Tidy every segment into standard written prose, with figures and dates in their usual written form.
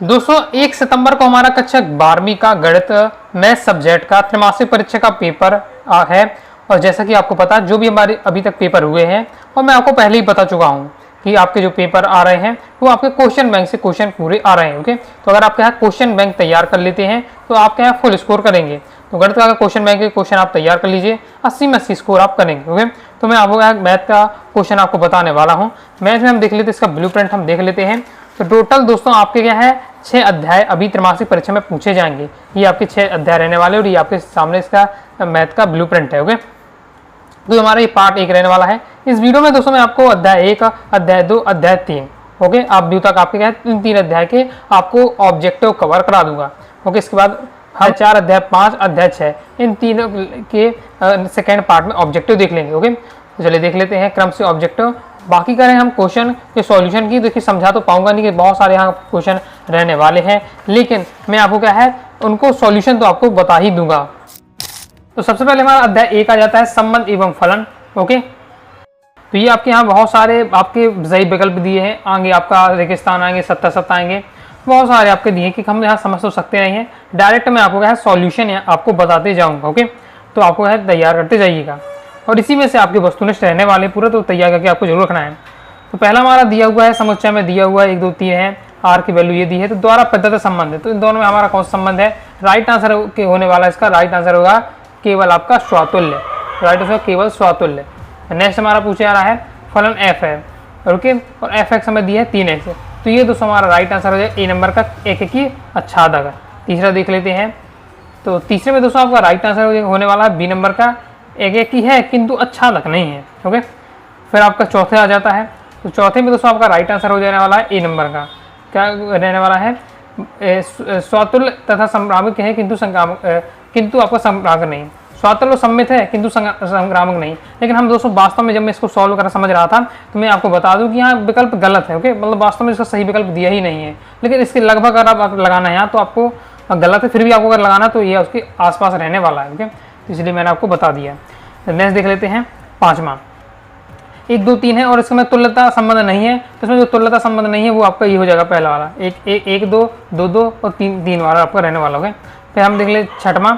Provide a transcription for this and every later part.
दोस्तों 1 सितंबर को हमारा कक्षा 12वीं का गणित मैथ सब्जेक्ट का त्रैमासिक परीक्षा का पेपर है। और जैसा कि आपको पता जो भी हमारे अभी तक पेपर हुए हैं और मैं आपको पहले ही बता चुका हूं कि आपके जो पेपर आ रहे हैं वो आपके क्वेश्चन बैंक से क्वेश्चन पूरे आ रहे हैं। ओके, तो अगर आपके यहाँ क्वेश्चन बैंक तैयार कर लेते हैं तो आपके यहाँ फुल स्कोर करेंगे। तो गणित का क्वेश्चन बैंक के क्वेश्चन आप तैयार कर लीजिए, 80 में 80 स्कोर आप करेंगे। ओके, तो मैं आपको मैथ का क्वेश्चन आपको बताने वाला हूँ। मैथ में हम देख लेते हैं, इसका ब्लूप्रिंट हम देख लेते हैं। तो टोटल दोस्तों आपके क्या है 6 अध्याय अभी त्रैमासिक परीक्षा में पूछे जाएंगे। ये आपके 6 अध्याय रहने वाले और ये आपके सामने इसका मैथ का ब्लूप्रिंट है। ओके, तो हमारा ये पार्ट 1 रहने वाला है। इस वीडियो में दोस्तों मैं आपको अध्याय 1, अध्याय 2, अध्याय 3 ओके आप अभी तक आपके क्या है इन 3 अध्याय के आपको ऑब्जेक्टिव कवर करा दूंगा। ओके, इसके बाद हर 4 अध्याय 5 अध्याय 6 इन तीनों के सेकेंड पार्ट में ऑब्जेक्टिव देख लेंगे। ओके, तो चलिए देख लेते हैं क्रम से ऑब्जेक्टिव। बाकी करें हम क्वेश्चन के सॉल्यूशन की, देखिए समझा तो पाऊंगा नहीं कि बहुत सारे यहाँ क्वेश्चन रहने वाले हैं, लेकिन मैं आपको क्या है उनको सॉल्यूशन तो आपको बता ही दूंगा। तो सबसे पहले हमारा अध्याय 1 आ जाता है संबंध एवं फलन। ओके, तो ये आपके यहाँ बहुत सारे आपके सही विकल्प दिए हैं। आगे आपका रेगिस्तान आएंगे, 70 आएंगे, बहुत सारे आपके दिए कि हम यहाँ समझ तो सकते नहीं हैं। डायरेक्ट मैं आपको क्या है सॉल्यूशन आपको बताते जाऊँगा। ओके, तो आपको है तैयार करते जाइएगा और इसी में से आपके वस्तुनिष्ठ रहने वाले पूरा तो तैयार करके आपको जरूर रखना है। तो पहला हमारा दिया हुआ है समुच्चय में दिया हुआ है 1 2 3 है, आर की वैल्यू ये दी है। तो द्वारा पद्धति संबंध है, तो इन दोनों में हमारा कौन सा संबंध है? राइट आंसर के होने वाला इसका राइट आंसर होगा केवल आपका स्वातुल्य। राइट आंसर केवल स्वातुल्य। नेक्स्ट हमारा पूछा जा रहा है फलन एफ है। ओके, और एफ एक्स हमें दी है 3x, तो ये दोस्तों हमारा राइट आंसर हो जाए ए नंबर का एक की आच्छादक। तीसरा देख लेते हैं, तो तीसरे में दोस्तों आपका राइट आंसर होने वाला है बी नंबर का एक ही है किंतु आच्छादक नहीं है। ओके, फिर आपका चौथे आ जाता है, तो चौथे में दोस्तों आपका राइट आंसर हो जाने वाला है ए नंबर का, क्या रहने वाला है स्वातुल्य तथा संक्रामक है किंतु आपका संक्रामक नहीं। स्वातुल्य सम्मित है किंतु संक्रामक नहीं। लेकिन हम दोस्तों वास्तव में जब मैं इसको सॉल्व करना समझ रहा था तो मैं आपको बता दूं कि यहाँ विकल्प गलत है। ओके, मतलब वास्तव में इसका सही विकल्प दिया ही नहीं है, लेकिन इसके लगभग अगर आप लगाना है यहाँ तो आपको गलत है, फिर भी आपको अगर लगाना तो ये उसके आसपास रहने वाला है। ओके, इसलिए मैंने आपको बता दिया। नेक्स्ट देख लेते हैं पांचवा, 1 2 3 है और इसमें तुल्यता संबंध नहीं है, तो इसमें जो तुल्यता संबंध नहीं है वो आपका ये हो जाएगा पहला वाला 1 2 2 2 और 3 वाला आपका रहने वाला। ओके, फिर हम देख ले छठवां,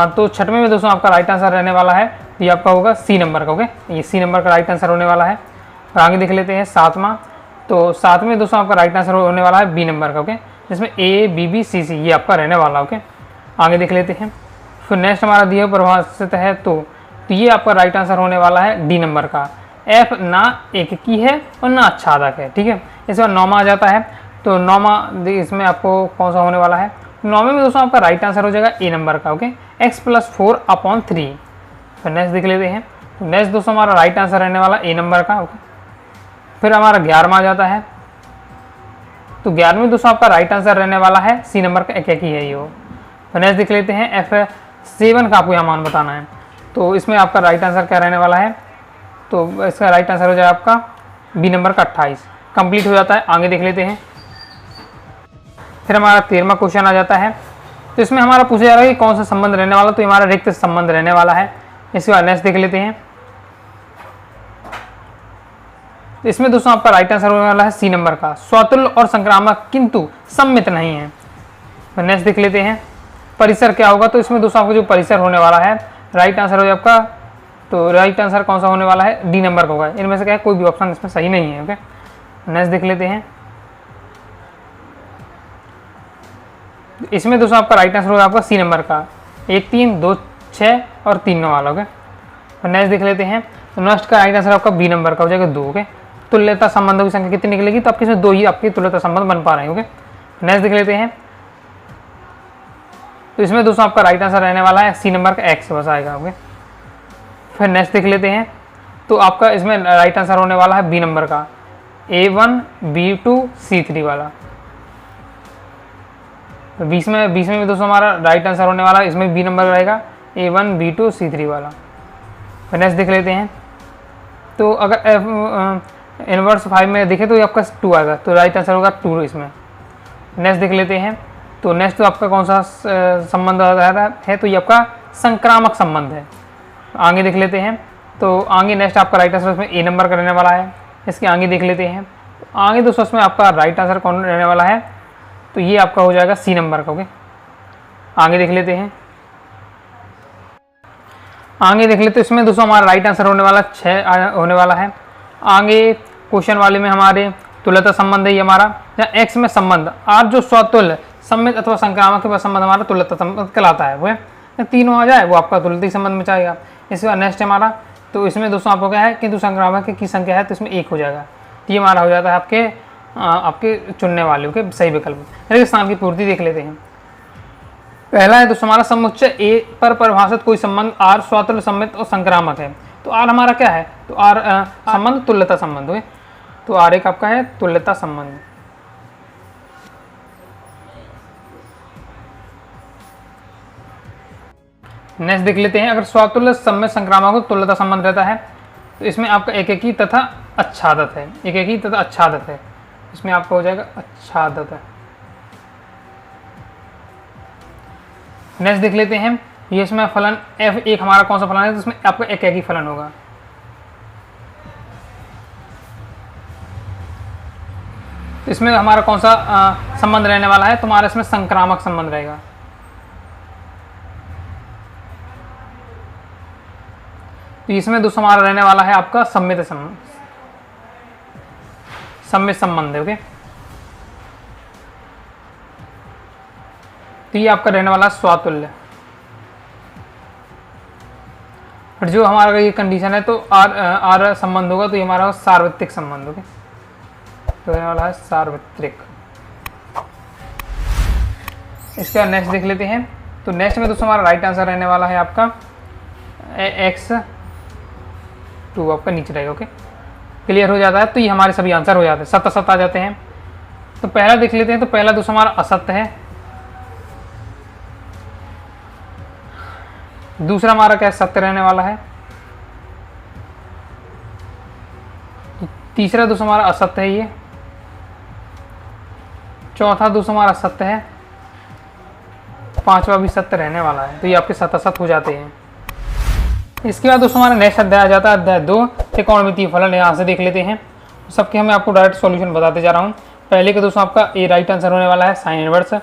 तो छठवें में दोस्तों आपका राइट आंसर रहने वाला है ये आपका होगा सी नंबर का। ओके, ये सी नंबर का राइट आंसर होने वाला है। और आगे देख लेते हैं सातवां, तो सातवें में दोस्तों आपका राइट आंसर होने वाला है बी नंबर का। ओके, जिसमें ए बी बी सी सी ये आपका रहने वाला। ओके, आगे देख लेते हैं। फिर नेक्स्ट हमारा दिया परिभाषित है, तो ये आपका राइट आंसर होने वाला है डी नंबर का, एफ ना एक की है और ना आच्छादक है। ठीक है, इसके बाद नौमा आ जाता है, तो नौमा इसमें आपको कौन सा होने वाला है? नौवे में दोस्तों आपका राइट आंसर हो जाएगा ए नंबर का। Okay, x + 4/3। फिर नेक्स्ट देख लेते हैं, तो नेक्स्ट दोस्तों हमारा राइट आंसर रहने वाला ए नंबर का। ओके, फिर हमारा 11वां आ जाता है, तो 11वें में दोस्तों आपका राइट आंसर रहने वाला है सी नंबर का एक ही है ये। फिर नेक्स्ट देख लेते हैं F7 का आपको यहाँ मान बताना है, तो इसमें आपका राइट आंसर क्या रहने वाला है? तो इसका राइट आंसर हो जाए आपका बी नंबर का 28। कंप्लीट हो जाता है। आगे देख लेते हैं। फिर हमारा 13वां क्वेश्चन आ जाता है, तो इसमें हमारा पूछा जा रहा है कि कौन सा संबंध रहने वाला, तो हमारा रिक्त संबंध रहने वाला है। इसके बाद नेक्स्ट देख लेते हैं, इसमें दोस्तों आपका राइट आंसर होने वाला है सी नंबर का, स्वातुल्य और संक्रामक किंतु सम्मित नहीं है। फिर नेक्स्ट देख लेते हैं परिसर क्या होगा, तो इसमें दोस्तों आपको जो परिसर होने वाला है राइट आंसर हो जाए आपका, तो राइट आंसर कौन सा होने वाला है? डी नंबर का होगा। इनमें से क्या है कोई भी ऑप्शन इसमें सही नहीं है। ओके, नेक्स्ट देख लेते हैं, इसमें दोस्तों आपका राइट आंसर होगा आपका सी नंबर का 1 3 2 6 और 3 वाला। ओके, और नेक्स्ट देख लेते हैं, तो नेक्स्ट का राइट आंसर आपका बी नंबर का हो जाएगा 2। ओके, तुल्यता संबंधों की संख्या कितनी निकलेगी? तो आपके इसमें 2 ही आपके तुल्यता संबंध बन पा रहे हैं। ओके, नेक्स्ट देख लेते हैं, तो इसमें दोस्तों आपका राइट आंसर रहने वाला है सी नंबर का एक्स बस आएगा। ओके, फिर नेक्स्ट देख लेते हैं, तो आपका इसमें राइट आंसर होने वाला है बी नंबर का A1 B2 C3 वाला। 20 में भी दोस्तों हमारा राइट आंसर होने वाला है, इसमें बी नंबर रहेगा A1 B2 C3 वाला। फिर नेक्स्ट देख लेते हैं, तो अगर इनवर्स 5 में देखें तो ये आपका 2 आएगा, तो राइट आंसर होगा 2 इसमें। नेक्स्ट देख लेते हैं, तो नेक्स्ट तो आपका कौन सा संबंध है? तो ये आपका संक्रामक संबंध है। आगे देख लेते हैं, तो आगे नेक्स्ट आपका राइट आंसर इसमें ए नंबर का रहने वाला है। इसके आगे देख लेते हैं, आगे दोस्तों इसमें आपका राइट आंसर कौन रहने वाला है? तो ये आपका हो जाएगा सी नंबर का। ओके, आगे देख लेते हैं। आगे देख लेते हैं, इसमें दोस्तों हमारा राइट आंसर होने वाला 6 होने वाला है। आगे क्वेश्चन वाले में हमारे तुल्यता संबंध है ये हमारा, या एक्स में संबंध आर जो स्वतुल्य सममित अथवा संक्रामक के संबंध हमारा तुल्यता संबंध कहलाता है। वो तीनों आ जाए वो आपका तुल्यता संबंध में जाएगा। इसके बाद नेक्स्ट हमारा, तो इसमें दोस्तों आपको क्या है, किंतु संक्रामक की संख्या है तो इसमें 1 हो जाएगा। तो ये हमारा हो जाता है आपके चुनने वाले के सही विकल्प। स्थान की पूर्ति देख लेते हैं। पहला है दोस्तों हमारा समुच्चय ए पर परिभाषित कोई संबंध आर स्वतुल्य सममित और संक्रामक है। तो आर हमारा क्या है, तो आर संबंध तुल्यता संबंध हुए, तो आर एक आपका है तुल्यता संबंध। नेक्स्ट देख लेते हैं, अगर स्वतुल्य सममित संक्रामक को तुल्यता संबंध रहता है तो इसमें आपका एकेकी तथा आच्छादित है, एकेकी तथा आच्छादित है, इसमें आपका हो जाएगा आच्छादित है। नेक्स्ट देख लेते हैं, ये इसमें फलन f1 हमारा कौन सा फलन है, तो इसमें आपका एकेकी फलन होगा। तो इसमें हमारा कौन सा संबंध रहने वाला है, तो हमारा इसमें संक्रामक संबंध रहेगा। तो इसमें दोस्तों हमारा रहने वाला है आपका सम्मित संबंध, सम्मित संबंध है। ओके, तो ये आपका रहने वाला स्वतुल्य। फिर जो हमारा ये कंडीशन है तो आर संबंध होगा, तो ये हमारा सार्वत्रिक संबंध होगा, तो रहने वाला है सार्वत्रिक। इसका नेक्स्ट देख लेते हैं। तो नेक्स्ट में दोस्तों हमारा राइट आंसर रहने वाला है आपका x2 आपका नीचे रहेगा। ओके, क्लियर हो जाता है। तो ये हमारे सभी आंसर हो जाते हैं, 7 आ जाते हैं। तो पहला देख लेते हैं। तो पहला दोस्तों हमारा असत्य है, दूसरा हमारा क्या सत्य रहने वाला है, तीसरा दोस्तों हमारा असत्य है, ये चौथा दोस्तों हमारा सत्य है, पांचवा भी सत्य रहने वाला है। तो ये आपके 7 असत्य हो जाते हैं। इसके बाद दोस्तों हमारा नेक्स्ट अध्याय आ जाता है अध्याय 2 त्रिकोणमितीय फलन। यहाँ से देख लेते हैं सबके, मैं आपको डायरेक्ट सॉल्यूशन बताते जा रहा हूँ। पहले का दोस्तों आपका ए राइट आंसर होने वाला है साइन इनवर्स।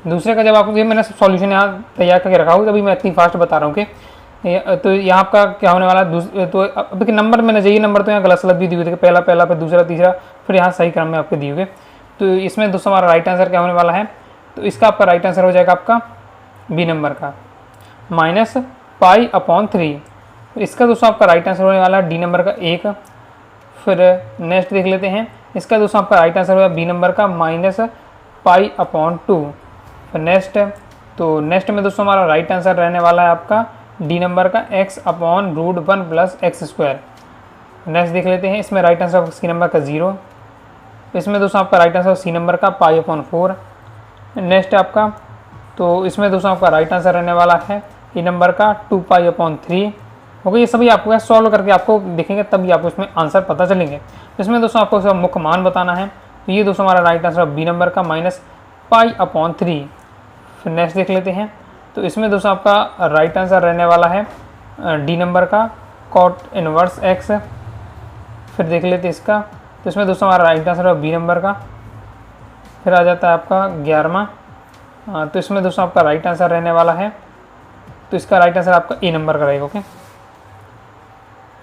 दूसरे का जब आपको, ये मैंने सॉल्यूशन यहाँ तैयार करके रखा हूँ, तभी मैं इतनी फास्ट बता रहा हूँ कि तो यहाँ आपका क्या होने वाला है। तो अब नंबर मैंने चाहिए, नंबर तो यहाँ गलत सलत भी दिए हुए थे, पहला फिर दूसरा तीसरा, फिर यहाँ सही क्रम में आपके दिए हुए। तो इसमें दोस्तों हमारा राइट आंसर क्या होने वाला है, तो इसका आपका राइट आंसर हो जाएगा आपका बी नंबर का -π/3। इसका दोस्तों आपका राइट आंसर होने वाला है डी नंबर का 1। फिर नेक्स्ट देख लेते हैं, इसका दोस्तों आपका राइट आंसर होगा बी नंबर का -π/2। फिर नेक्स्ट, तो नेक्स्ट में दोस्तों हमारा राइट आंसर रहने वाला है आपका डी नंबर का x/√1 + x²। नेक्स्ट देख लेते हैं, इसमें राइट आंसर सी नंबर का 0। इसमें दोस्तों आपका राइट आंसर सी नंबर का π/4। नेक्स्ट आपका, तो इसमें दोस्तों आपका राइट आंसर रहने वाला है ई नंबर का 2π/3। ओके, ये सभी आपको सॉल्व करके आपको देखेंगे तभी आपको इसमें आंसर पता चलेंगे। इसमें दोस्तों आपको इसका मुख्य मान बताना है। तो ये दोस्तों हमारा राइट आंसर बी नंबर का -π/3। फिर नेक्स्ट देख लेते हैं, तो इसमें दोस्तों आपका राइट आंसर रहने वाला है डी नंबर का cot इनवर्स x। फिर देख लेते हैं इसका, तो इसमें दोस्तों हमारा राइट आंसर है बी नंबर का। फिर आ जाता है आपका 11वां, तो इसमें दोस्तों आपका राइट आंसर रहने वाला है, तो इसका राइट आंसर आपका ए नंबर का रहेगा। ओके,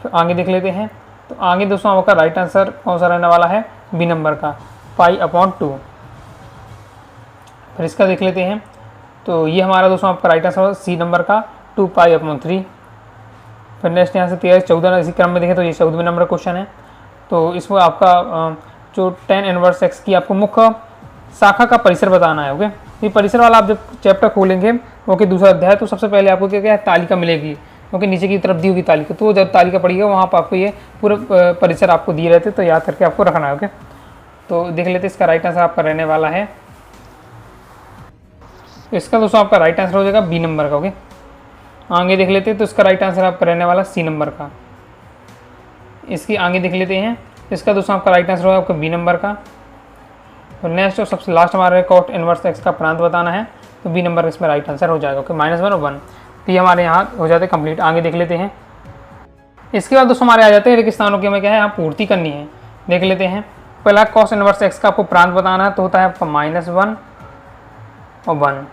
फिर आगे देख लेते हैं। तो आगे दोस्तों आपका राइट आंसर कौन सा रहने वाला है, बी नंबर का π/2। फिर इसका देख लेते हैं, तो ये हमारा दोस्तों आपका राइट आंसर सी नंबर का 2π/3। फिर नेक्स्ट यहाँ से 13-14 इसी क्रम में देखें तो ये 14वें नंबर क्वेश्चन है। तो इसमें आपका जो tan इनवर्स x की आपको मुख्य शाखा का परिसर बताना है। ओके, ये परिसर वाला आप जब चैप्टर खोलेंगे ओके दूसरा अध्याय, तो सबसे पहले आपको क्या है तालिका मिलेगी, क्योंकि नीचे की तरफ दी होगी तालिका। तो जब तालिका पड़ेगा वहाँ पर आपको ये पूरा परिसर आपको दिए रहते, तो याद करके आपको रखना है। ओके, तो देख लेते इसका राइट आंसर आपका रहने वाला है, इसका दोस्तों आपका राइट आंसर हो जाएगा बी नंबर का। ओके, आगे देख लेते हैं, तो इसका राइट आंसर आपका रहने वाला सी नंबर का। इसकी आगे देख लेते हैं, इसका दोस्तों आपका राइट आंसर होगा आपका बी नंबर का। तो नेक्स्ट और सबसे लास्ट हमारे cot इनवर्स x का प्रांत बताना है, तो बी नंबर इसमें राइट आंसर हो जाएगा। ओके, -1 और 1, तो ये हमारे यहाँ हो जाते हैं कंप्लीट। आगे देख लेते हैं, इसके बाद दोस्तों हमारे आ जाते हैं रिक्त स्थानों की हमें क्या है यहाँ पूर्ति करनी है। देख लेते हैं, पहला cos इनवर्स x का आपको प्रांत बताना है, तो होता है आपका -1 और 1।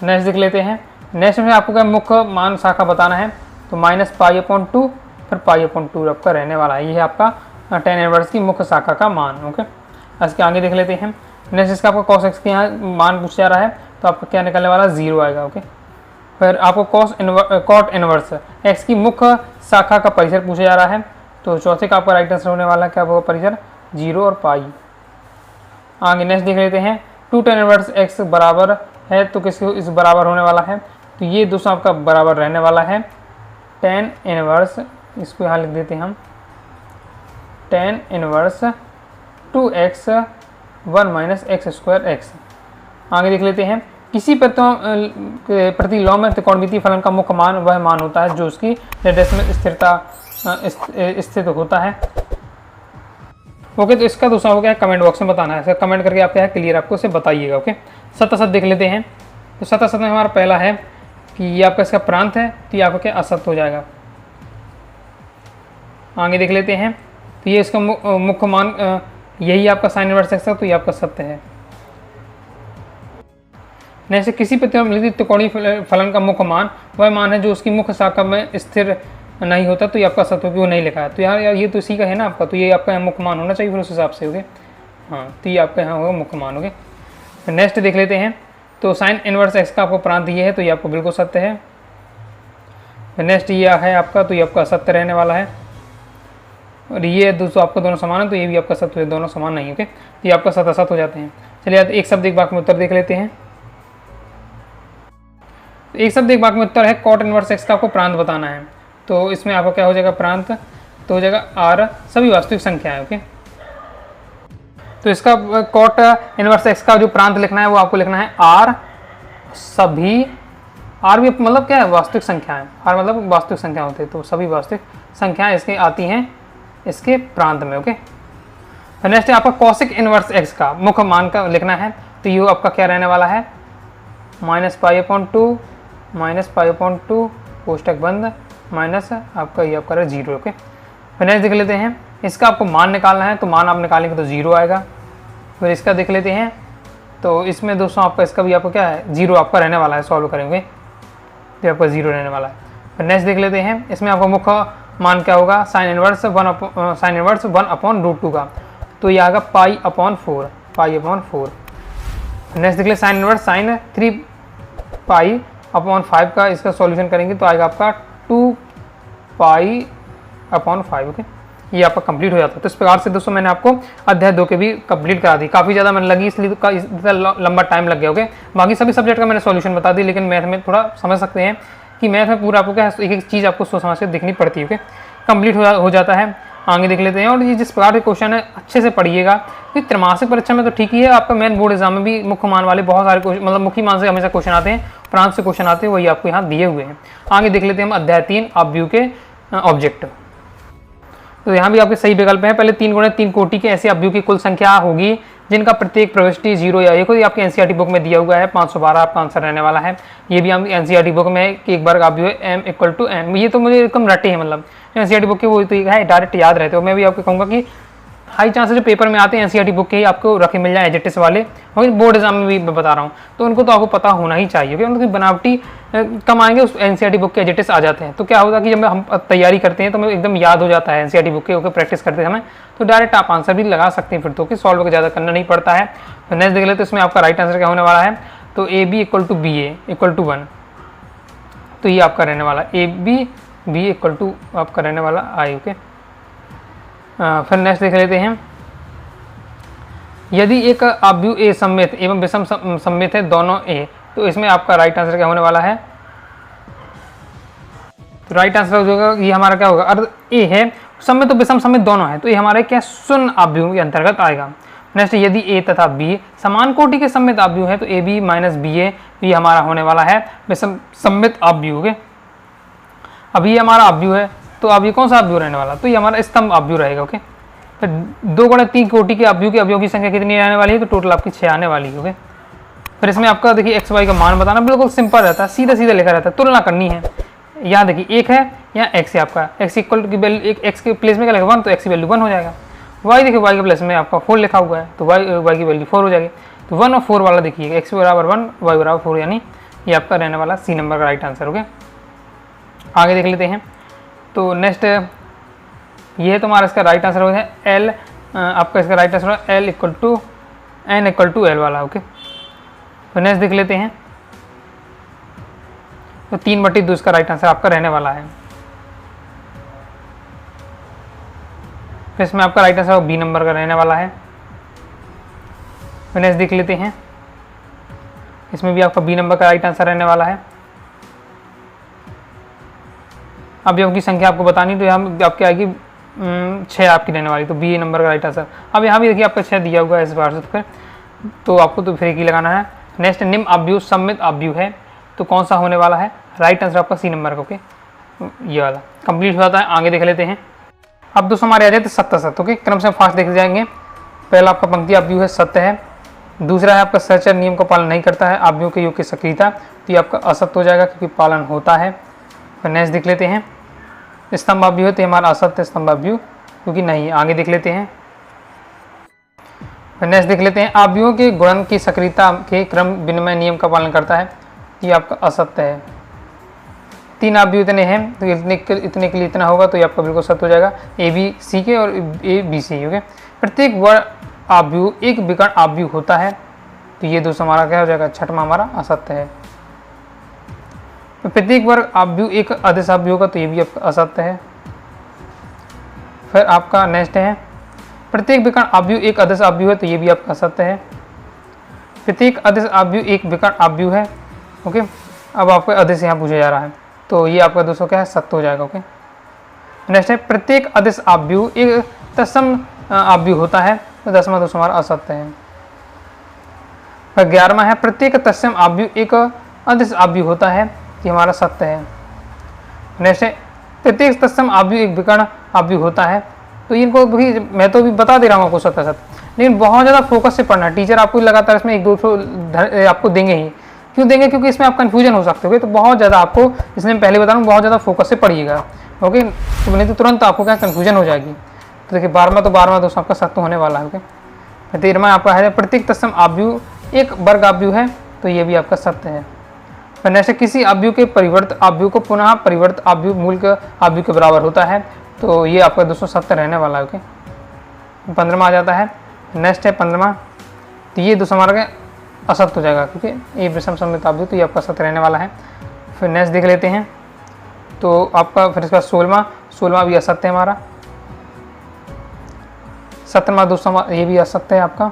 नेक्स्ट देख लेते हैं। नेक्स्ट में आपको क्या मुख्य मान शाखा बताना है, तो -π/2 फिर π/2 आपका रहने वाला है। ये है आपका tan इनवर्स की मुख्य शाखा का मान। ओके, इसके आगे देख लेते हैं। नेक्स्ट इसका आपको cos x के यहाँ मान पूछा जा रहा है, तो आपका क्या निकलने वाला, 0 आएगा। ओके, फिर आपको cot इनवर्स x की मुख्य शाखा का परिसर पूछा जा रहा है, तो चौथे का आपका राइट आंसर होने वाला क्या होगा, परिसर 0 और पाई। आगे नेक्स्ट देख लेते हैं। 2 tan इनवर्स x बराबर है तो किसको इस बराबर होने वाला है, तो ये दोस्तों आपका बराबर रहने वाला है tan इनवर्स, इसको यहाँ लिख देते हैं हम, tan इनवर्स 2x 1 - x²x। आगे देख लेते हैं। किसी प्रतिलोम में त्रिकोणमितीय फलन का मुख्य मान वह मान होता है जो उसकी निर्देश में स्थिरता स्थित होता है। ओके, तो इसका दूसरा हो गया कमेंट बॉक्स में बताना है, इसका कमेंट करके आप क्या है क्लियर आपको इसे बताइएगा। ओके, सत देख लेते हैं। तो सत में हमारा पहला है कि ये आपका इसका प्रांत है, तो ये आपका क्या असत हो जाएगा। आगे देख लेते हैं। तो ये इसका मुख्य मान यही आपका साइन इनवर्स x है, तो ये आपका सत्य है। जैसे किसी प्रतिलोमित त्रिकोणीय फलन का मुख्य मान वह मान है जो उसकी मुख्य शाखा में स्थिर नहीं होता, तो ये आपका सत्य, वो नहीं लिखा है। तो यार ये तो इसी का है ना आपका, तो ये आपका यहाँ मुख्य मान होना चाहिए फिर उस हिसाब से। ओके, हाँ, तो ये आपका यहाँ होगा मुख्य मान। ओके, नेक्स्ट देख लेते हैं। तो साइन इनवर्स x का आपको प्रांत ये है, तो ये आपको बिल्कुल सत्य है। नेक्स्ट ये है आपका, तो ये आपका सत्य रहने वाला है। और ये दोस्तों आपका दोनों समान है, तो ये भी आपका सत्य है, दोनों समान नहीं। ओके, तो ये आपका सत्य असत हो जाते हैं। चलिए एक शब्द एक वाक्य में उत्तर देख लेते हैं। तो एक शब्द एक वाक्य में उत्तर है कॉट इनवर्स x का आपको प्रांत बताना है, तो इसमें आपका क्या हो जाएगा प्रांत, तो हो जाएगा r सभी वास्तविक संख्याएं। ओके, तो इसका कॉट इनवर्स x का जो प्रांत लिखना है वो आपको लिखना है r सभी, r भी मतलब क्या है, वास्तविक संख्याएं, r मतलब वास्तविक संख्या होती है, तो सभी वास्तविक संख्याएं इसके आती हैं इसके प्रांत में। ओके, तो नेक्स्ट है आपका कॉसिक इनवर्स x का मुख्य मान का लिखना है, तो ये आपका क्या रहने वाला है, -π/2 कोष्टक बंद माइनस आपका ये आपका 0। ओके, फिर नेक्स्ट देख लेते हैं। इसका आपको मान निकालना है, तो मान आप निकालेंगे तो 0 आएगा। फिर इसका देख लेते हैं। तो इसमें दोस्तों आपका इसका भी आपको क्या है, 0 आपका रहने वाला है, सॉल्व करेंगे तो आपका 0 रहने वाला है। फिर नेक्स्ट देख लेते हैं। इसमें आपका मुख्य मान क्या होगा, साइन इनवर्स 1/√2 का, तो ये आएगा π/4। नेक्स्ट देख ले साइन इनवर्स साइन 3π/5 का, इसका सॉल्यूशन करेंगे तो आएगा आपका 2π/5। ओके, ये आपका कंप्लीट हो जाता है। तो इस प्रकार से दोस्तों मैंने आपको अध्याय 2 के भी कंप्लीट करा दी। काफ़ी ज़्यादा मैंने लगी इसलिए इतना लंबा टाइम लग गया। ओके, बाकी सभी सब्जेक्ट का मैंने सॉल्यूशन बता दी, लेकिन मैथ में थोड़ा समझ सकते हैं कि मैथ में पूरा आपको क्या एक एक चीज़ आपको सोच समझ के दिखनी पड़ती है। ओके, कंप्लीट हो जाता है। आगे देख लेते हैं। और ये जिस प्रकार के क्वेश्चन है अच्छे से पढ़िएगा, क्योंकि त्रैमासिक परीक्षा में तो ठीक ही है, आपका मेन बोर्ड एग्जाम में भी मुख्य मान वाले बहुत सारे मतलब मुख्य मान से हमेशा क्वेश्चन आते हैं, प्रांत से क्वेश्चन आते हैं, वही आपको यहाँ दिए हुए हैं। आगे देख लेते हैं हम अध्याय 3 अपव्यू के ऑब्जेक्ट। तो यहाँ भी आपके सही विकल्प है। पहले 3 गुणे 3 कोटि के ऐसे अपव्यू की कुल संख्या होगी जिनका प्रत्येक प्रविष्टि 0 या 1 हो। ये आपके एनसीईआरटी बुक में दिया हुआ है, 512 आपका आंसर रहने वाला है। ये भी हम एनसीईआरटी बुक में है कि एक बार अपव्यू है m = n। ये तो मुझे एकदम रटे हैं, मतलब एनसीईआरटी बुक के वो तो है डायरेक्ट याद रहते हो। मैं भी आपको कहूँगा कि हाई चांसेस जो पेपर में आते हैं एनसीईआरटी बुक के ही आपको रखे मिल जाए एजेटिस वाले, और बोर्ड एग्जाम में भी मैं बता रहा हूँ, तो उनको तो आपको पता होना ही चाहिए, क्योंकि उनकी बनावटी कम आएंगे उस एनसीईआरटी बुक के एजेटिस आ जाते हैं। तो क्या होता है कि जब हम तैयारी करते हैं तो हमें एकदम याद हो जाता है एनसीईआरटी बुक के प्रैक्टिस करते समय, तो डायरेक्ट आप आंसर भी लगा सकते हैं फिर तो, कि सॉल्व ज़्यादा करना नहीं पड़ता है। तो नेक्स्ट देख लेते हैं, इसमें आपका राइट आंसर क्या होने वाला है, तो AB = BA = 1, तो ये आपका रहने वाला AB B = आपका रहने वाला I। ओके, फिर नेक्स्ट देख लेते हैं। यदि एक अपव्यू A सममित एवं विषम सममित है दोनों A, तो इसमें आपका राइट आंसर क्या होने वाला है, तो राइट आंसर हो जाएगा ये हमारा क्या होगा, अर्ध A है, सममित तो विषम सममित दोनों है, तो ये हमारे क्या शून्य अपव्यू के अंतर्गत आएगा। नेक्स्ट, यदि A तथा B समान कोटि के सममित अपव्यू है, तो AB - BA ये हमारा होने वाला है विषम सममित अपव्यू। के अब ये हमारा अपव्यू है, तो अब ये कौन सा अपव्यू रहने वाला, तो ये हमारा स्तंभ अपव्यू रहेगा। ओके, फिर 2 गुणे 3 कोटि के अपव्यू की संख्या कितनी रहने वाली है, तो टोटल आपकी 6 आने वाली है। ओके, फिर इसमें आपका देखिए x y का मान बताना बिल्कुल सिंपल रहता है, सीधा सीधा लिखा रहता है, तुलना करनी है। यहाँ देखिए 1 है, यहाँ x है आपका, x इक्वल की वैल्यू x के प्लेस में क्या लिखा 1, तो x की वैल्यू 1 हो जाएगा। y देखिए y के प्लेस में आपका 4 लिखा हुआ है, तो y की वैल्यू 4 हो जाएगी। तो 1 और 4 वाला देखिएगा, x बराबर 1 y बराबर 4, यानी ये आपका रहने वाला सी नंबर का राइट आंसर। ओके, आगे देख लेते हैं। तो नेक्स्ट ये है तुम्हारा इसका राइट आंसर हो गया एल, आपका इसका राइट आंसर है L equal to N equal to L वाला। ओके, तो नेक्स्ट देख लेते हैं। तो 3/2 इसका राइट आंसर आपका रहने वाला है। फिर इसमें आपका राइट आंसर बी नंबर का रहने वाला है। नेक्स्ट देख लेते हैं, इसमें भी आपका बी नंबर का राइट आंसर रहने वाला है। अवयव की संख्या आपको बतानी, तो यहाँ आपकी आएगी 6 आपकी रहने वाली, तो बी नंबर का राइट आंसर। अब यहाँ भी देखिए आपका 6 दिया हुआ है इस बार से, तो आपको तो फिर एक ही लगाना है। नेक्स्ट निम्न अवयव सम्मित अवयव है, तो कौन सा होने वाला है? राइट आंसर आपका सी नंबर का। ओके, ये वाला कंप्लीट हो जाता है। आगे देख लेते हैं। अब दोस्तों हमारे आ जाते सत्य सत्य। ओके, क्रम से फास्ट देख जाएंगे। पहला आपका पंक्ति अवयव है सत्य है, दूसरा है आपका सचर नियम का पालन नहीं करता है, अवयव के योग की सक्रियता, तो ये आपका असत्य हो जाएगा क्योंकि पालन होता है। फिर नेक्स्ट देख लेते हैं, स्तंभ अवयव है तो हमारा असत्य स्तंभ अवयव क्योंकि नहीं है। आगे देख लेते हैं। फिर नेक्स्ट देख लेते हैं, अवयवों के गुणन की सक्रियता के क्रम विनिमय नियम का पालन करता है, ये आपका असत्य है। 3 अवयव इतने हैं तो इतने के लिए इतना होगा, तो ये आपका बिल्कुल सत्य हो जाएगा, ए बी सी के और ए बी सी। ओके, प्रत्येक वर्ग अवयव एक विकर्ण अवयव होता है, तो ये दोस्तों हमारा क्या हो जाएगा? छठवां हमारा असत्य है। तो प्रत्येक वर्ग अवयव एक अदिश अवयव होगा, तो ये भी आपका असत्य है। फिर आपका नेक्स्ट है, प्रत्येक विकर्ण अवयव एक अदिश अवयव है, तो ये भी आपका असत्य है। प्रत्येक अदिश अवयव एक विकर्ण अवयव है। ओके, अब आपको अदिश यहाँ पूछा जा रहा है, तो ये आपका दोस्तों क्या है? सत्य हो जाएगा। ओके, नेक्स्ट है, प्रत्येक अदिश अवयव एक तत्सम अवयव होता है, तो 10वां दोस्तों हमारा असत्य है। फिर 11वां है, प्रत्येक तत्सम अवयव एक अदिश अवयव होता है, ये हमारा सत्य है। नेक्स्ट है, प्रत्येक तत्सम अवयव एक विकर्ण अवयव होता है, तो इनको भी मैं तो भी बता दे रहा हूँ आपको सत्य सत्य, लेकिन बहुत ज़्यादा फोकस से पढ़ना। टीचर आपको लगातार इसमें 1-2 आपको देंगे ही। क्यों देंगे? क्योंकि इसमें आप कन्फ्यूजन हो सकते हो, तो बहुत ज़्यादा आपको, इसलिए पहले बता रहा हूँ, बहुत ज़्यादा फोकस से पढ़िएगा। ओके, तो नहीं तो तुरंत आपको क्या कन्फ्यूजन हो जाएगी। तो देखिए 12वां दोस्तों आपका सत्य होने वाला है। ओके, 13वां आपका है, प्रत्येक तत्सम अवयव एक वर्ग अवयव है, तो ये भी आपका सत्य है। फिर नेक्स्ट, किसी अवयव के परिवर्त अवयव को पुनः परिवर्त अवयव मूल के अवयव के बराबर होता है, तो ये आपका दोस्तों सत्य रहने वाला है। ओके, 15वां आ जाता है। नेक्स्ट है 15वां, तो ये दोस्तों हमारा असत्य हो जाएगा क्योंकि ये विषम सम्मित अवयव, तो ये आपका सत्य रहने वाला है। फिर नेक्स्ट देख लेते हैं, तो आपका फिर इसका 16वां भी असत्य है हमारा। 17वां दोस्तों ये भी असत्य है आपका।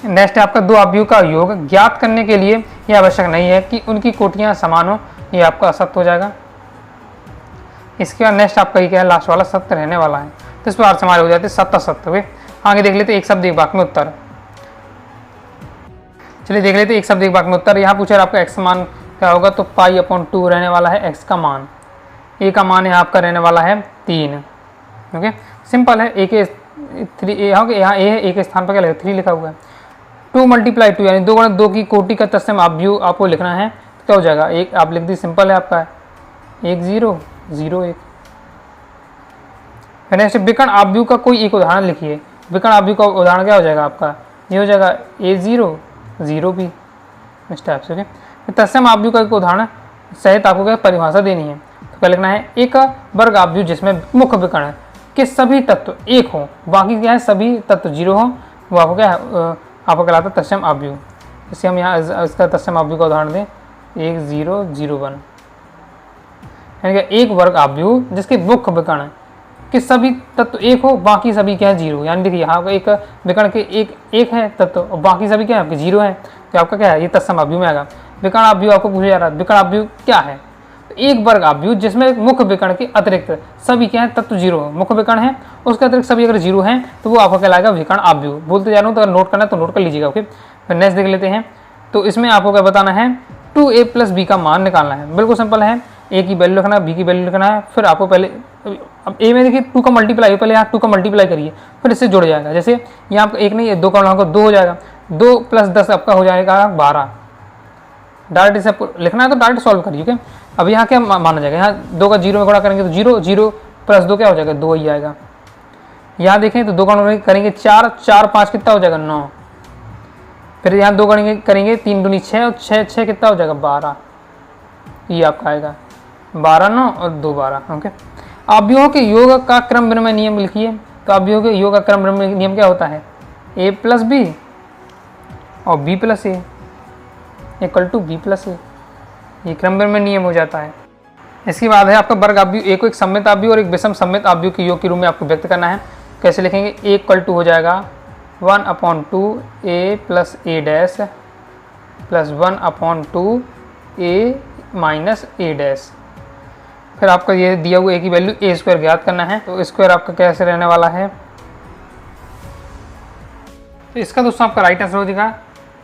नेक्स्ट है आपका 2 अवयव का योग ज्ञात करने के लिए यह आवश्यक नहीं है कि उनकी कोटियां समान हो, ये आपका असत्य हो जाएगा। इसके बाद नेक्स्ट आपका ये क्या है? लास्ट वाला सत्य रहने वाला है। तो इस प्रकार से हमारे हो जाते सत्य सत्य। हुए आगे देख लेते एक शब्द एक वाक्य में उत्तर। चलिए देख लेते एक शब्द एक वाक्य में उत्तर। यहाँ पूछा आपका एक्स मान क्या होगा, तो π/2 रहने वाला है एक्स का मान। ए का मान यहाँ आपका रहने वाला है 3। ओके, सिंपल है। ए के 3 यहाँ ए है, ए के स्थान पर क्या लिखा 3 लिखा हुआ है। 2 × 2 यानी 2 × 2 की कोटि का तत्सम अवयव आपको लिखना है, तो क्या हो जाएगा? एक आप लिख दी, सिंपल है आपका 1 0 0 1। नेक्स्ट विकर्ण अवयव का कोई एक उदाहरण लिखिए। विकर्ण अवयव का उदाहरण क्या हो जाएगा आपका? ये हो जाएगा A0 0 भी इस टाइप से। ओके, तत्सम अवयव का एक उदाहरण सहित आपको क्या परिभाषा देनी है, तो क्या लिखना है? एक वर्ग अवयव जिसमें मुख्य विकर्ण है कि सभी तत्व 1 हो, बाकी क्या है सभी तत्व 0 हो, वो आपको क्या है आपको कहलाता है तत्सम अवयव। इससे हम यहाँ इसका तत्सम अवयव का उदाहरण दें 1 0 0 1, यानी कि एक वर्ग अवयव जिसके मुख्य विकर्ण कि सभी तत्व 1 हो, बाकी सभी क्या है 0। यानी देखिए यहाँ एक विकर्ण के एक है तत्व और बाकी सभी क्या है आपके 0 है, तो आपका क्या है ये तत्सम अवयव में आएगा। विकर्ण अवयव आपको पूछा जा रहा है विकर्ण अवयव क्या है, तो एक वर्ग अवयव जिसमें मुख्य विकर्ण के अतिरिक्त सभी क्या है तत्व 0 हो, मुख्य विकर्ण है उसके अतिरिक्त सभी अगर 0 हैं तो वो आपका कहलाएगा विकर्ण अवयव। बोलते जा रहा हूँ, तो अगर नोट करना है तो नोट कर लीजिएगा। ओके, फिर नेक्स्ट देख लेते हैं। तो इसमें आपको क्या बताना है? 2a + b का मान निकालना है। बिल्कुल सिंपल है, a की वैल्यू लिखना है, b की वैल्यू लिखना है। फिर आपको पहले अब a में देखिए 2 का मल्टीप्लाई हो, पहले यहाँ 2 का मल्टीप्लाई करिए, फिर इससे जुड़ जाएगा। जैसे यहाँ आपका 1 नहीं है 2 का होगा 2 हो जाएगा, 2 + 10 आपका हो जाएगा 12। डायरेक्ट इसे लिखना है तो डायरेक्ट सॉल्व करिए। ओके, अब यहाँ क्या माना जाएगा? यहाँ 2 का 0 में गुणा करेंगे तो 0 0 + 2 क्या हो जाएगा 2 ही आएगा। यहाँ देखें तो 2 का गुणा करेंगे 4 4 5 कितना हो जाएगा 9, फिर यहाँ 2 करेंगे 3 दूनी 6 और 6 कितना हो जाएगा 12, ये आपका आएगा 12 9 और 2 12। ओके, अवयवों के योग का क्रम विनिमय नियम लिखिए। तो अवयवों के योग का क्रम विनिमय नियम क्या होता है, a प्लस बी और b plus A equal to b plus A, ये क्रम विनिमय नियम हो जाता है। इसके बाद है आपका वर्ग अवयव, एक को एक सममित अवयव और एक विषम सममित अवयव के योग के रूप में आपको व्यक्त करना है। कैसे लिखेंगे, a इक्वल टू हो जाएगा 1/2 a plus A dash plus 1/2 a minus A dash. फिर आपका ये दिया हुआ a की वैल्यू a स्क्वायर ज्ञात करना है। तो स्क्वायर आपका कैसे रहने वाला है, तो इसका दोस्तों आपका राइट आंसर हो जाएगा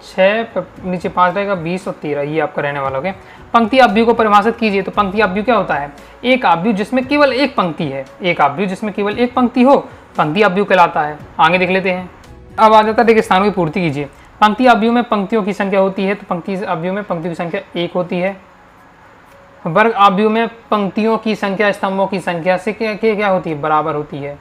6 नीचे 5 रहेगा 20 और 13, ये आपका रहने वाला। ओके, पंक्ति अवयव को परिभाषित कीजिए। तो पंक्ति अवयव क्या होता है, एक अवयव जिसमें केवल एक पंक्ति है, एक अवयव जिसमें केवल एक पंक्ति हो पंक्ति अवयव कहलाता है। आगे देख लेते हैं। अब आ जाता है देखिए स्थानों की पूर्ति कीजिए। पंक्ति अवयव में पंक्तियों की संख्या होती है, तो पंक्ति अवयव में पंक्तियों की संख्या 1 होती है। वर्ग अवयव में पंक्तियों की संख्या स्तंभों की संख्या से क्या होती है, बराबर होती है।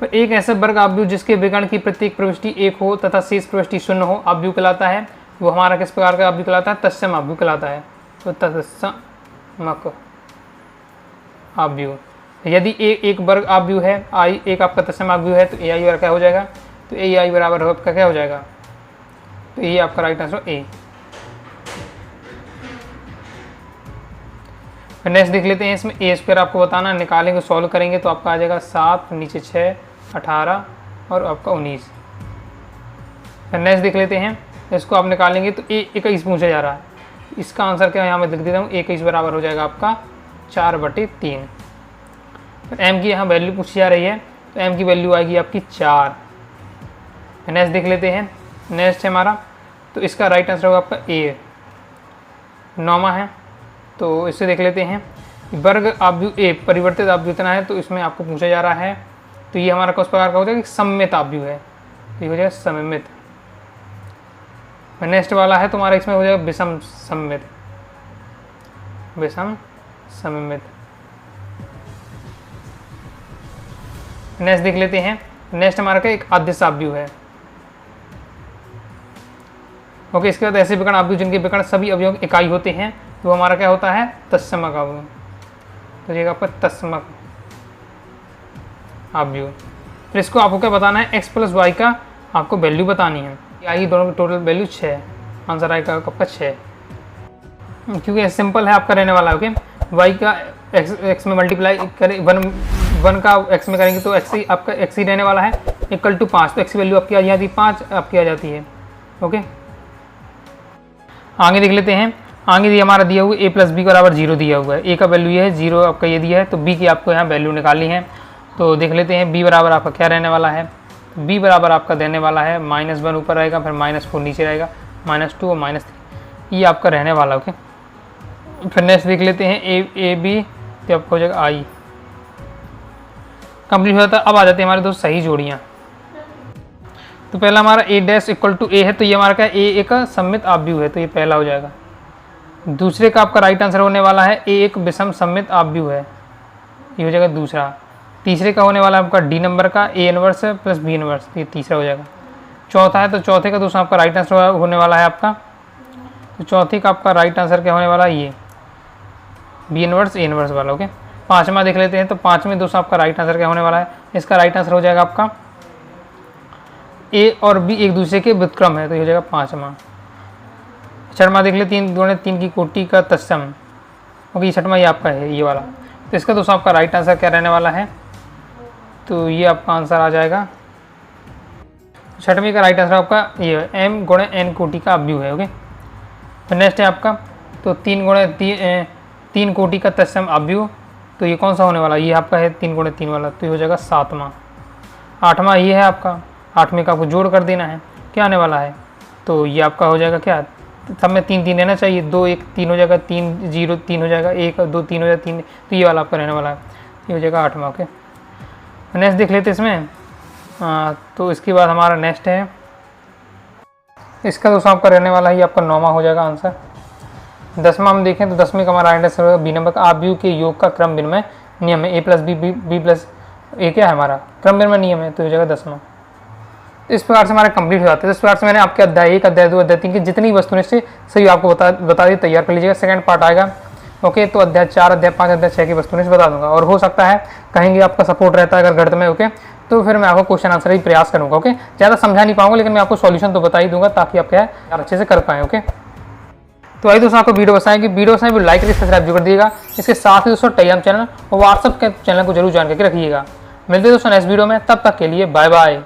एक ऐसे वर्ग अवयव जिसके विकर्ण की प्रत्येक प्रविष्टि 1 हो तथा शेष प्रविष्टि 0 हो अवयव कहलाता है। वो हमारा किस प्रकार का अवयव कहलाता है, तत्सम अवयव कहलाता है। तो तत्समक अवयव, यदि एक वर्ग अवयव है आई, एक आपका तत्सम अवयव है, तो ए आई क्या हो जाएगा, तो ए आई बराबर आपका क्या हो जाएगा, तो ये आपका राइट आंसर ए। नेक्स्ट देख लेते हैं। इसमें ए स्क्वायर आपको बताना, निकालेंगे सॉल्व करेंगे तो आपका आ जाएगा 7 नीचे 6 18 और आपका 19। फिर नेक्स्ट देख लेते हैं, इसको आप निकालेंगे तो ए 21 पूछा जा रहा है। इसका आंसर क्या है, यहाँ मैं लिख देता हूँ, 21 बराबर हो जाएगा आपका 4/3। फिर एम की यहाँ वैल्यू पूछी जा रही है, तो एम की वैल्यू आएगी आपकी 4। नेक्स्ट देख लेते हैं। नेक्स्ट है हमारा, तो इसका राइट आंसर होगा आपका ए, 9वां है। तो इससे देख लेते हैं, वर्ग अवयव ए परिवर्तित अवयव इतना है, तो इसमें आपको पूछा जा रहा है, तो ये हमारा किस प्रकार का हो जाएगा, सममित अवयव है, तो ये हो जाएगा सममित। नेक्स्ट वाला है तुम्हारा, इसमें हो जाएगा विषम सममित, विषम सममित। नेक्स्ट देख लेते हैं। नेक्स्ट हमारा का एक अदिश अवयव है। ओके, इसके बाद ऐसे विकर्ण अवयव जिनके विकर्ण सभी अवयवों की इकाई होते हैं, तो हमारा क्या होता है, तत्समक अवयव। तो ये आपका तत्समक अवयव। फिर इसको आपको क्या बताना है, x प्लस वाई का आपको वैल्यू बतानी है। आएगी दोनों की टोटल वैल्यू 6, आंसर आएगा आपका 6, क्योंकि सिंपल है आपका रहने वाला है। ओके, y का x में मल्टीप्लाई करें, 1 का x में करेंगे तो x आपका x ही रहने वाला है, इक्वल टू 5। तो x की वैल्यू आपकी आ जाती है 5 आपकी आ जाती है। ओके, आगे देख लेते हैं। आगे ये हमारा दिया हुआ a प्लस बी बराबर 0 दिया हुआ है। a का वैल्यू ये है, 0 आपका ये दिया है, तो b की आपको यहाँ वैल्यू निकालनी है। तो देख लेते हैं b बराबर आपका क्या रहने वाला है, b बराबर आपका देने वाला है -1 ऊपर रहेगा, फिर -4 नीचे रहेगा, -2 और -3 ये आपका रहने वाला। ओके, फिर नेक्स्ट देख लेते हैं ए बी, तो आपको हो जाएगा i कंप्लीट हो जाता है। अब आ जाते हैं हमारे दो सही जोड़ियाँ। तो पहला हमारा a dash equal to a है, तो ये हमारा क्या a एक सममित अवयव है, तो ये पहला हो जाएगा। दूसरे का आपका राइट आंसर होने वाला है a एक विषम सममित अवयव है, ये हो जाएगा दूसरा। तीसरे का होने वाला है आपका d नंबर का a inverse plus b inverse, ये तीसरा हो जाएगा। चौथा है, तो चौथे का दोस्तों आपका राइट आंसर होने वाला है आपका, तो चौथे का आपका राइट आंसर क्या होने वाला है, ये b इनवर्स a इनवर्स वाला। ओके, पाँचवा देख लेते हैं। तो पाँचवें दोस्तों आपका राइट आंसर क्या होने वाला है, इसका राइट आंसर हो जाएगा आपका a और b एक दूसरे के व्युत्क्रम है, तो ये हो जाएगा पाँचवा। छठवां देख ले, 3 दूनी 3 की कोटि का तत्सम। ओके, ये छठवां ये आपका है, ये वाला। तो इसका दोस्तों आपका राइट आंसर क्या रहने वाला है, तो ये आपका आंसर आ जाएगा, छठवीं का राइट आंसर आपका ये है m गुणे n कोटि का अवयव है। ओके, तो नेक्स्ट है आपका, तो 3 गुणे 3 कोटि का तत्सम अवयव, तो ये कौन सा होने वाला, ये आपका है 3 गुणे 3 वाला, तो ये हो जाएगा 7वां। 8वां ये है आपका, 8वें का आपको जोड़ कर देना है, क्या आने वाला है, तो ये आपका हो जाएगा क्या, सब में 3 3 रहना चाहिए, 2 1 3 हो जाएगा, 3 0 3 हो जाएगा, 1 2 3 हो जाएगा 3, तो ये वाला आपका रहने वाला है, ये हो जाएगा 8वां। ओके, नेक्स्ट देख लेते इसमें। तो इसके बाद हमारा नेक्स्ट है, इसका दोस्तों आपका रहने वाला है, ये आपका 9वां हो जाएगा आंसर। 10वां हम देखें तो 10वें का हमारा आंसर होगा बी नंबर का अवयव के योग का क्रम विनिमय नियम है, a plus B B plus A क्या है हमारा क्रम विनिमय नियम है, तो हो जाएगा 10वां। इस प्रकार से हमारे कंप्लीट हो जाते हैं। तो इस प्रकार से मैंने आपके अध्याय 1, अध्याय 2, अध्याय 3 की जितनी वस्तुनिष्ठ से सही आपको बता दी, तैयार कर लीजिएगा। सेकंड पार्ट आएगा ओके, तो अध्याय 4, अध्याय 5, अध्याय 6 की वस्तुनिष्ठ बता दूंगा। और हो सकता है कहीं भी आपका सपोर्ट रहता है अगर गणित में ओके, तो फिर मैं आपको क्वेश्चन आंसर ही प्रयास करूंगा ओके। ज़्यादा समझा नहीं पाऊंगा लेकिन मैं आपको सॉल्यूशन तो बता ही दूंगा ताकि आप क्या है अच्छे से कर पाएँ ओके। तो आइए दोस्तों, आपको वीडियो पसंद आएगी, वीडियो पसंद है लाइक करके सब्सक्राइब जरूर कर दीजिएगा। इसके साथ ही दोस्तों टेलीग्राम चैनल और व्हाट्सएप के चैनल को जरूर ज्वाइन करके रखिएगा। मिलते हैं दोस्तों नेक्स्ट वीडियो में, तब तक के लिए बाय बाय।